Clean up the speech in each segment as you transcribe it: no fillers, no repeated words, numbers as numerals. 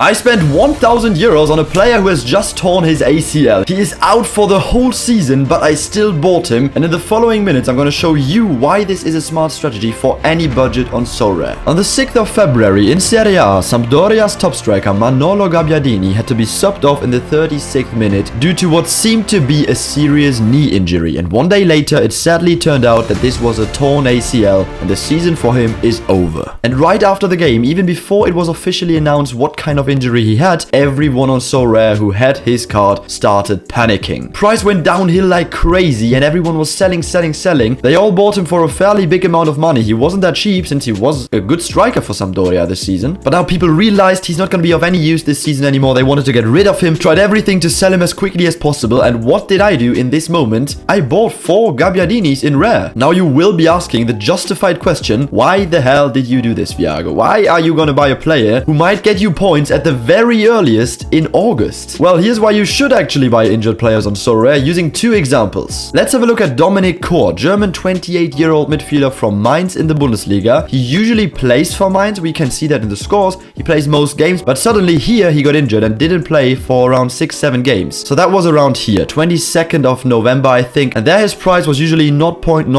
I spent 1,000 euros on a player who has just torn his ACL. He is out for the whole season, but I still bought him. And in the following minutes, I'm going to show you why this is a smart strategy for any budget on Sorare. On the 6th of February in Serie A, Sampdoria's top striker Manolo Gabbiadini had to be subbed off in the 36th minute due to what seemed to be a serious knee injury. And one day later, it sadly turned out that this was a torn ACL and the season for him is over. And right after the game, even before it was officially announced what kind of injury he had, everyone on Sorare who had his card started panicking. Price went downhill like crazy and everyone was selling. They all bought him for a fairly big amount of money. He wasn't that cheap since he was a good striker for Sampdoria this season. But now people realized he's not going to be of any use this season anymore. They wanted to get rid of him, tried everything to sell him as quickly as possible. And what did I do in this moment? I bought 4 Gabbiadinis in rare. Now you will be asking the justified question, why the hell did you do this, Fiago? Why are you going to buy a player who might get you points at the very earliest in August? Well, here's why you should actually buy injured players on Sorare using 2 examples. Let's have a look at Dominic Kor, German 28-year-old midfielder from Mainz in the Bundesliga. He usually plays for Mainz. We can see that in the scores. He plays most games, but suddenly here he got injured and didn't play for around 6-7 games. So that was around here, 22nd of November, I think. And there his price was usually 0.003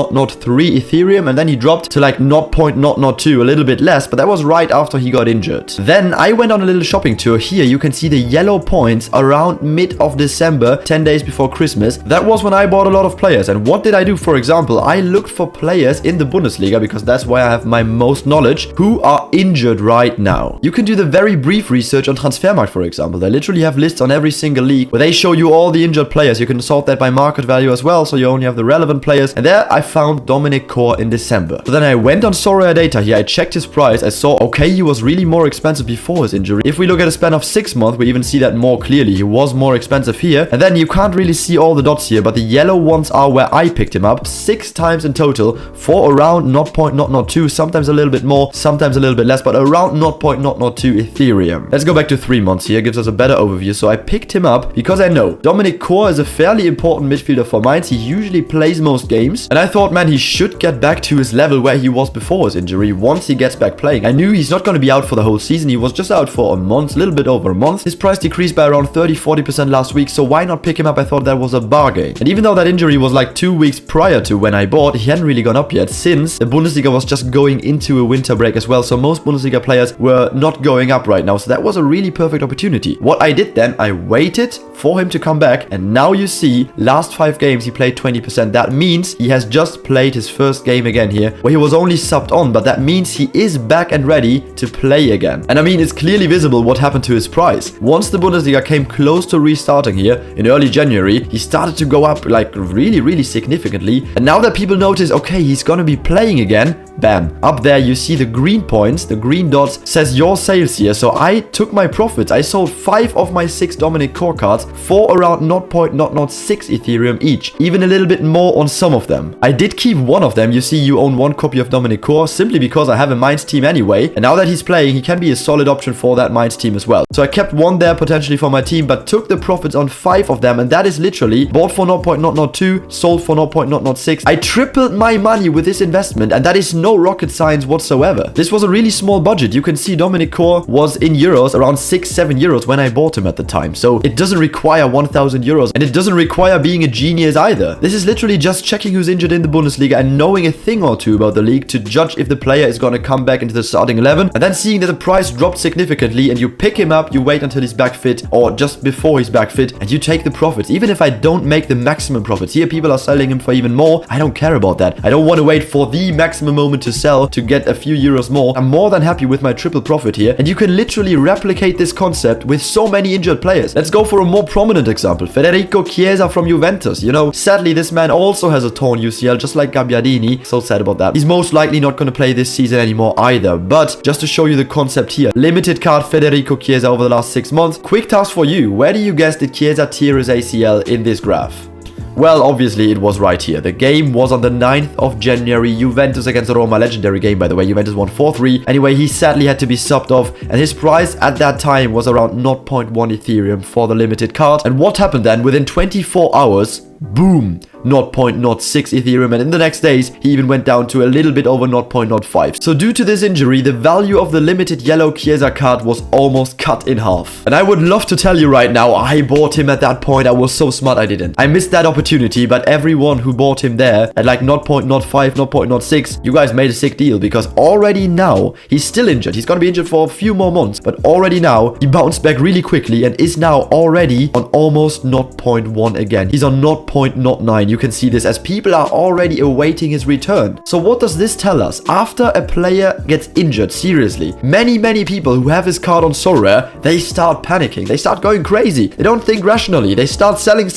Ethereum, and then he dropped to like 0.002, a little bit less, but that was right after he got injured. Then I went on a little shopping tour. Here you can see the yellow points around mid of December, 10 days before Christmas. That was when I bought a lot of players. And what did I do? For example, I looked for players in the Bundesliga because that's why I have my most knowledge who are injured right now. You can do the very brief research on Transfermarkt, for example. They literally have lists on every single league where they show you all the injured players. You can sort that by market value as well, so you only have the relevant players. And there I found Dominic Kor in December. So then I went on Sorare data here. I checked his price. I saw, okay, he was really more expensive before his injury. If we look at a span of 6 months, we even see that more clearly. He was more expensive here. And then you can't really see all the dots here, but the yellow ones are where I picked him up 6 times in total for around 0.002, sometimes a little bit more, sometimes a little bit less, but around 0.002 Ethereum. Let's go back to 3 months here. Gives us a better overview. So I picked him up because I know Dominic Kor is a fairly important midfielder for Mainz. He usually plays most games. And I thought, man, he should get back to his level where he was before his injury once he gets back playing. I knew he's not going to be out for the whole season. He was just out for a month, a little bit over a month. His price decreased by around 30-40% last week. So why not pick him up? I thought that was a bargain. And even though that injury was like 2 weeks prior to when I bought, he hadn't really gone up yet since the Bundesliga was just going into a winter break as well. So most Bundesliga players were not going up right now. So that was a really perfect opportunity. What I did then, I waited for him to come back. And now you see, last 5 games, he played 20%. That means he has just played his first game again here, where he was only subbed on. But that means he is back and ready to play again. And I mean, it's clearly visible what happened to his price. Once the Bundesliga came close to restarting here in early January, he started to go up like really significantly. And now that people notice, okay, he's gonna be playing again, bam, up there you see the green points, the green dots says your sales here. So I took my profits. I sold 5 of my 6 Dominic Kor cards for around 0.006 Ethereum each, even a little bit more on some of them. I did keep one of them. You see, you own 1 copy of Dominic Kor simply because I have a Mainz team anyway, and now that he's playing, he can be a solid option for that Mainz team as well. So I kept 1 there potentially for my team, but took the profits on 5 of them, and that is literally bought for 0.002, sold for 0.006. I tripled my money with this investment, and that is no rocket science whatsoever. This was a really small budget. You can see Dominic Kor was in euros around 6-7 euros when I bought him at the time. So it doesn't require 1,000 euros, and it doesn't require being a genius either. This is literally just checking who's injured in the Bundesliga and knowing a thing or two about the league to judge if the player is going to come back into the starting 11, and then seeing that the price dropped significantly and you pick him up, you wait until he's back fit or just before he's back fit, and you take the profits. Even if I don't make the maximum profits here, people are selling him for even more. I don't care about that. I don't want to wait for the maximum moment to sell to get a few euros more. I'm more than happy with my triple profit here, and you can literally replicate this concept with so many injured players. Let's go for a more prominent example. Federico Chiesa from Juventus. You know, sadly this man also has a torn UCL just like Gabbiadini. So sad about that. He's most likely not going to play this season anymore either, but just to show you the concept here, limited card Federico Chiesa over the last 6 months. Quick task for you. Where do you guess did Chiesa tear his ACL in this graph? Well, obviously it was right here. The game was on the 9th of January. Juventus against Roma. Legendary game, by the way. Juventus won 4-3. Anyway, he sadly had to be subbed off, and his price at that time was around 0.1 Ethereum for the limited card. And what happened then? Within 24 hours, boom, 0.06 Ethereum, and in the next days, he even went down to a little bit over 0.05. So due to this injury, the value of the limited yellow Chiesa card was almost cut in half. And I would love to tell you right now, I bought him at that point. I was so smart I didn't. I missed that opportunity, but everyone who bought him there at like 0.05, 0.06, you guys made a sick deal, because already now, he's still injured. He's gonna be injured for a few more months, but already now, he bounced back really quickly and is now already on almost 0.1 again. He's on 0.09. You can see this as people are already awaiting his return. So what does this tell us? After a player gets injured, seriously, many people who have his card on Sorare, they start panicking. They start going crazy. They don't think rationally. They start selling,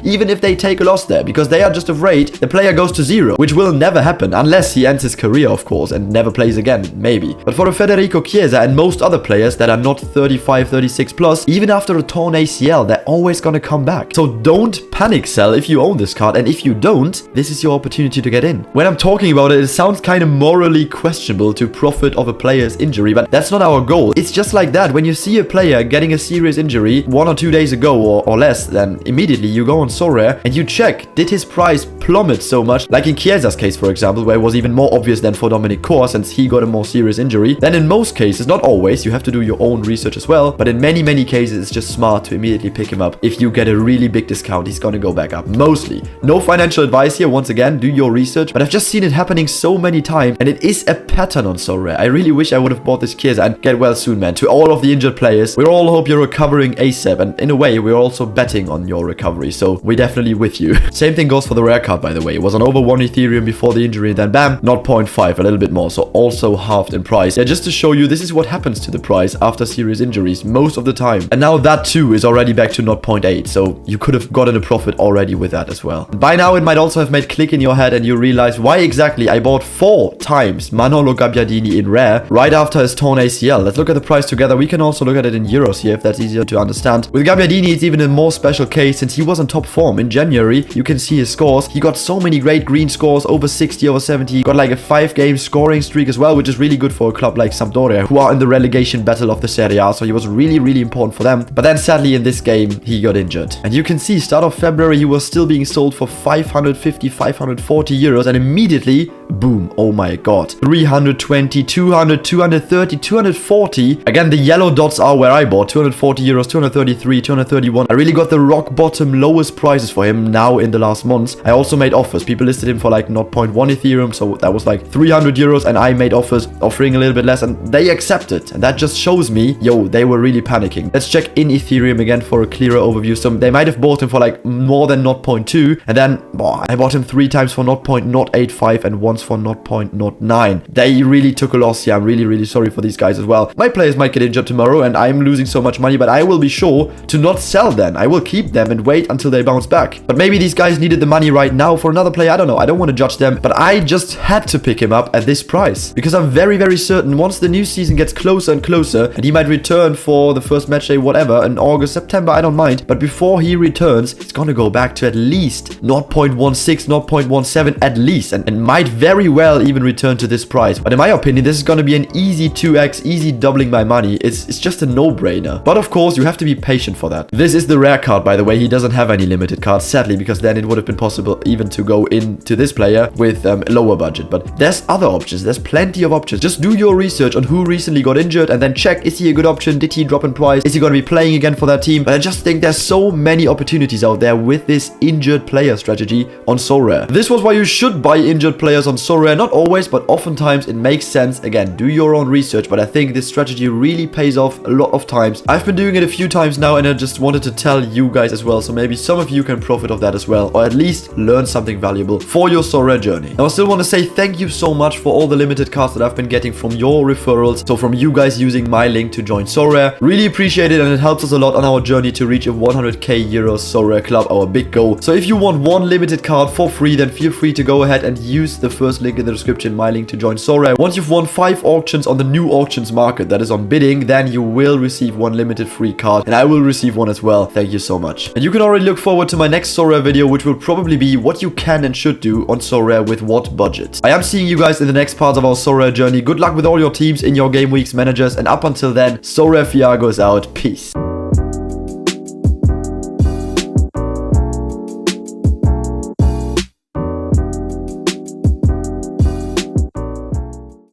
even if they take a loss there, because they are just afraid the player goes to zero, which will never happen unless he ends his career, of course, and never plays again, maybe. But for a Federico Chiesa and most other players that are not 35, 36 plus, even after a torn ACL, they're always gonna come back. So don't panic sell if you own this card, and if you don't, this is your opportunity to get in. When I'm talking about it, it sounds kind of morally questionable to profit of a player's injury, but that's not our goal. It's just like that. When you see a player getting a serious injury 1 or 2 days ago or less, then immediately you go on Sorare and you check, did his price plummet so much, like in Chiesa's case, for example, where it was even more obvious than for Dominic Kor, since he got a more serious injury. Then in most cases, not always, you have to do your own research as well, but in many cases, it's just smart to immediately pick him up. If you get a really big discount, he's gonna go back up, mostly. No financial advice here, once again, do your research, but I've just seen it happening so many times, and it is a pattern on Sorare. I really wish I would have bought this Chiesa, and get well soon, man. To all of the injured players, we all hope you're recovering ASAP, and in a way, we're also betting on your recovery, so we're definitely with you. Same thing goes for the rare card, by the way. It was on over 1 Ethereum before the injury, and then bam, 0.5, a little bit more, so also halved in price. Yeah, just to show you, this is what happens to the price after serious injuries most of the time. And now that too is already back to 0.8, so you could have gotten a profit already with that as well. By now, it might also have made click in your head and you realize why exactly I bought 4 times Manolo Gabbiadini in rare right after his torn ACL. Let's look at the price together. We can also look at it in euros here if that's easier to understand. With Gabbiadini, it's even a more special case since he was on top form. In January, you can see his scores. He got so many great green scores, over 60, over 70. He got like a 5-game scoring streak as well, which is really good for a club like Sampdoria, who are in the relegation battle of the Serie A, so he was really important for them. But then sadly in this game, he got injured. And you can see, start of February, he was still being sold for 550, 540 euros, and immediately, boom, oh my god. 320, 200, 230, 240. Again, the yellow dots are where I bought. 240 euros, 233, 231. I really got the rock bottom lowest prices for him now in the last months. I also made offers. People listed him for like 0.1 Ethereum, so that was like 300 euros, and I made offers offering a little bit less, and they accepted. And that just shows me, yo, they were really panicking. Let's check in Ethereum again for a clearer overview. So they might have bought him for like more than 0.2, and then I bought him 3 times for 0.085 and once for 0.09. They really took a loss here. I'm really sorry for these guys as well. My players might get injured tomorrow and I'm losing so much money, but I will be sure to not sell them. I will keep them and wait until they bounce back. But maybe these guys needed the money right now for another player. I don't know. I don't want to judge them, but I just had to pick him up at this price because I'm very certain once the new season gets closer and closer, and he might return for the first match day, whatever, in August, September, I don't mind. But before he returns, it's gonna go back to at least 0.16, 0.17 at least, and might very well even return to this price. But in my opinion, this is gonna be an easy 2x, easy doubling my money. It's just a no-brainer. But of course, you have to be patient for that. This is the rare card, by the way. He doesn't have any limited cards, sadly, because then it would have been possible even to go into this player with a lower budget. But there's other options. There's plenty of options. Just do your research on who recently got injured and then check, is he a good option? Did he drop in price? Is he going to be playing again for that team? But I just think there's so many opportunities out there with this injured player strategy on Sorare. This was why you should buy injured players on Sorare. Not always, but oftentimes it makes sense. Again, do your own research, but I think this strategy really pays off a lot of times. I've been doing it a few times now, and I just wanted to tell you guys as well, so maybe some of you can profit of that as well, or at least learn something valuable for your Sorare journey. Now, I still want to say thank you so much for all the limited cards that I've been getting from your referrals, so from you guys using my link to join Sorare. Really appreciate it, and it helps us a lot on our journey to reach a 100k euros Sorare club, our big goal. So if you want one limited card for free, then feel free to go ahead and use the first link in the description, my link to join Sorare. Once you've won 5 auctions on the new auctions market that is on bidding, then you will receive one limited free card, and I will receive one as well. Thank you so much. And you can already look forward to my next Sorare video, which will probably be what you can and should do on Sorare with what budget. I am seeing you guys in the next part of our Sorare journey. Good luck with all your teams in your game weeks, managers, and up until then, Sorare Fiago is out. Peace.